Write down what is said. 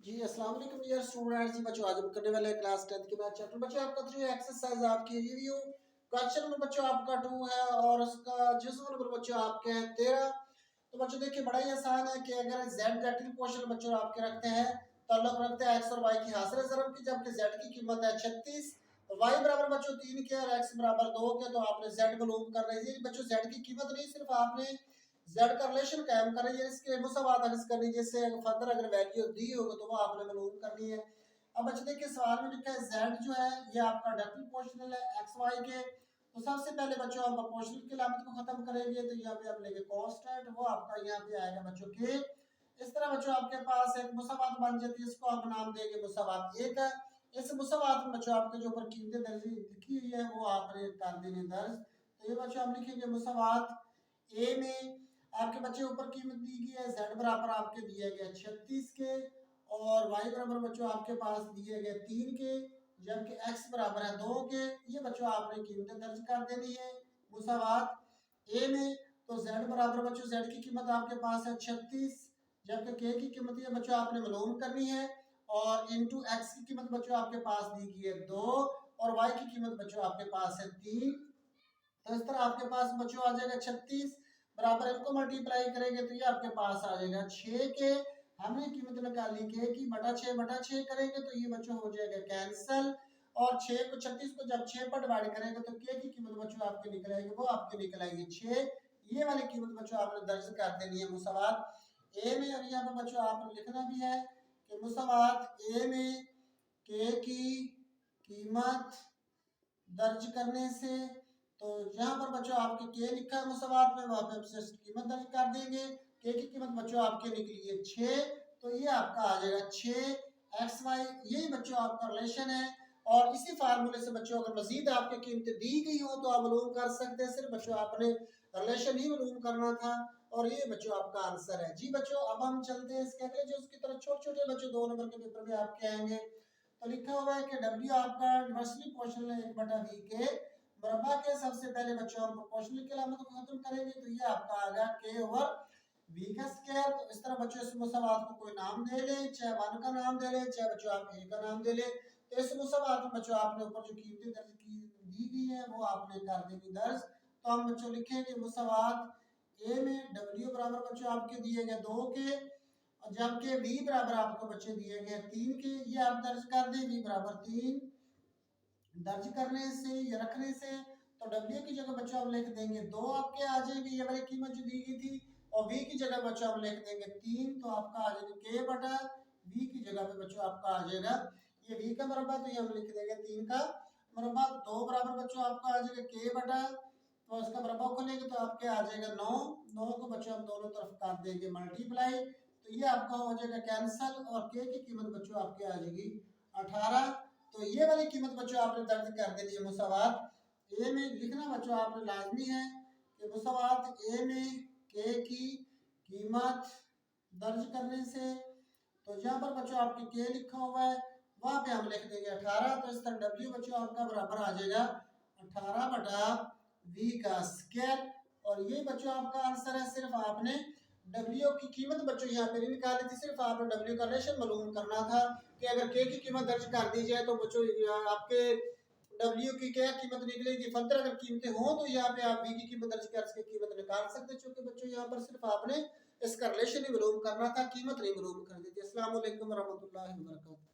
जी, अस्सलाम वालेकुम dear students. जी बच्चों, आज हम करने वाले हैं क्लास 10 के मैथ चैप्टर। बच्चों, आपका 3 एक्सरसाइज आपकी रिव्यू। क्वेश्चन नंबर बच्चों आपका 2 है और उसका जुज़्व नंबर बच्चों आपके हैं 13। तो बच्चों देखिए, बड़ा ही आसान है कि अगर z का ट्रिल क्वेश्चन बच्चों आपके रखते हैं, ताल्लुक रखते हैं x और y की हासिल ज़रब की, जबकि z की कीमत है 36, y बराबर बच्चों 3 के और x बराबर 2 के। तो आपने z मालूम करना है। बच्चों z की कीमत नहीं, सिर्फ आपने z का रिलेशन कायम कर रही है, इसके मुसावात हर्ज करनी, जैसे फर्दर अगर वैल्यू दी होगी तो वो आपने मालूम करनी है। अब बच्चे देखिए, सवाल में लिखा है z जो है ये आपका डबल प्रोपोर्शनल है एक्स वाई के। तो सबसे पहले बच्चों हम प्रोपोर्शनल की अलामत को खत्म करेंगे, तो यहाँ पे आप लेंगे कांस्टेंट, वो आपका यहाँ पे आएगा बच्चों के। इस तरह बच्चों आपके पास एक मुसावात बन जाती है, इसको आप नाम देंगे मुसावात एक है। इस मुसावात में बच्चों आपके जो ऊपर कीमतें दर्ज लिखी हुई है वो आपने कर देनी दर्ज। तो ये बच्चों हम लिखेंगे मुसावात ए में आपके बच्चे ऊपर कीमत दी गई है, z बराबर आपके दिए गए 36 के और y बराबर बच्चों आपके पास दिए गए 3 के, जबकि x बराबर है 2 के। ये बच्चों आपने कीमतें दर्ज कर देनी है मुसावात ए में। तो z बराबर बच्चों z की कीमत आपके पास है 36, जबकि k की कीमत ये बच्चों आपने मालूम करनी है, और इनटू x की कीमत बच्चों आपके पास दी गई है 2 और y की कीमत बच्चों आपके पास है 3। तो इस तरह आपके पास बच्चों आ जाएगा 36 बराबर, इनको मल्टीप्लाई करेंगे तो ये आपके पास आ जाएगा 6 के। हमने कीमत निकाली के की बटा 6 करेंगे तो ये बच्चों हो जाएगा कैंसल। और 6 को 36 को जब 6 पर डिवाइड करेंगे तो के की कीमत बच्चों आपके निकल आएगी, वो आपके निकल आएगी 6। ये वाली कीमत बच्चों आपने दर्ज कर देनी है मुसावात ए में। और यहाँ पर बच्चों आपने लिखना भी है कि मुसावात ए में के की कीमत दर्ज करने से, तो यहाँ पर बच्चों आपके के लिखा है मुसावात में, वहां पे आप कीमत दर्ज कर देंगे। के की कीमत बच्चों आपके निकली है 6, तो ये आपका आ जाएगा 6 एक्स वाई। यही बच्चों आपका रिलेशन है। और इसी फार्मूले से बच्चों अगर मजीद आपके कीमतें दी गई हो तो आप मालूम कर सकते हैं, सिर्फ बच्चों आपने रिलेशन ही मालूम करना था। और ये बच्चों आपका आंसर है। जी बच्चों, अब हम चलते हैं इसके अगले जो उसकी तरफ। छोटे छोटे बच्चों 2 नंबर के पेपर में आपके आएंगे। तो लिखा हुआ है कि W आपका इन्वर्सली प्रोपोर्शनल है 1/v के मुरब्बा के। सबसे पहले बच्चों हम प्रोपोर्शनल की अलामत को खत्म करेंगे, तो ये आपका आ गया k ओवर v का स्क्वायर। तो इस तरह बच्चों इस मुसावात को कोई नाम दे ले, चाहे 1 का नाम दे ले, चाहे बच्चों आप a का नाम दे ले। तो इस मुसावात में बच्चों आपने ऊपर जो कीमतें दर्ज की दी गई है वो आपने कर देनी दर्ज। तो हम बच्चों लिखेंगे मुसावात a में w बराबर बच्चों आपके दिए गए 2 के, और जबकि v बराबर आपको बच्चे दिए गए 3 के। ये आप दर्ज कर दें, v बराबर 3 दर्ज करने से या रखने से, तो w की जगह बच्चों आप लिख देंगे 2 आपके आ जाएगी, ये वाली कीमत जो दी गई थी। और v की जगह बच्चों आप लिख देंगे 3, तो आपका आ जाएगा k बटा v की जगह पे बच्चों आपका आ जाएगा ये v का मरबा, तो ये हम लिख देंगे 3 का मरबा। 2 बराबर बच्चों आपका आ जाएगा k बटा, तो इसका मरबा खोलेंगे तो आपके आ जाएगा 9। 9 को बच्चों हम दोनों तरफ कर देंगे मल्टीप्लाई, तो ये आपका हो जाएगा कैंसल। और k की कीमत बच्चों आपके आ जाएगी 18। तो ये वाली कीमत बच्चों आपने दर्ज कर देनी है मुसावात ए में। लिखना बच्चों आपने लाजमी है कि मुसावात ए में के की कीमत दर्ज करने से, तो जहाँ पर बच्चों आपके के लिखा हुआ है वहां पे हम लिख देंगे 18। तो इस तरह डब्ल्यू बच्चों आपका बराबर आ जाएगा 18 बटा वी का स्क्वायर। और ये बच्चों आपका आंसर है। सिर्फ आपने डब्ल्यू की कीमत बच्चों यहाँ पे नहीं निकाली थी, सिर्फ आपने डब्ल्यू का रिलेशन मालूम करना था कि अगर के की कीमत दर्ज कर दी जाए तो बच्चों आपके डब्ल्यू की क्या कीमत निकलेगी। फर्दर अगर कीमतें हों तो यहाँ पे आप वी की कीमत दर्ज कर कीमत निकाल सकते, चूंकि बच्चों यहाँ पर सिर्फ आपने इसका रिलेशन ही मालूम करना था, कीमत नहीं मालूम करनी थी। अस्सलाम वालेकुम रहमतुल्लाहि व बरकातहू।